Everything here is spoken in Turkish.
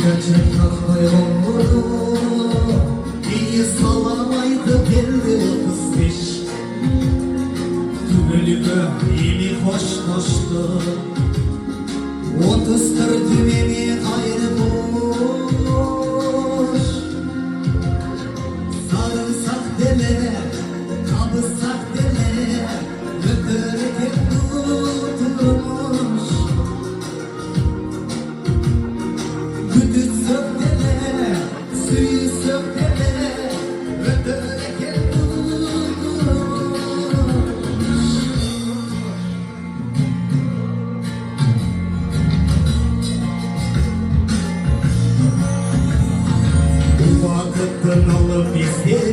Gerçek takvay olmadı, iyi salamaydı belli 35. Tümölüme iyi hoş koştu, 34 tümeni ayrı boş. Sarımsak deme, kabısak deme, öpürken tutulmuş. Güdüt sök deme, suyu sök deme, öpürken tutulmuş. Bu vakıttın alıp bizde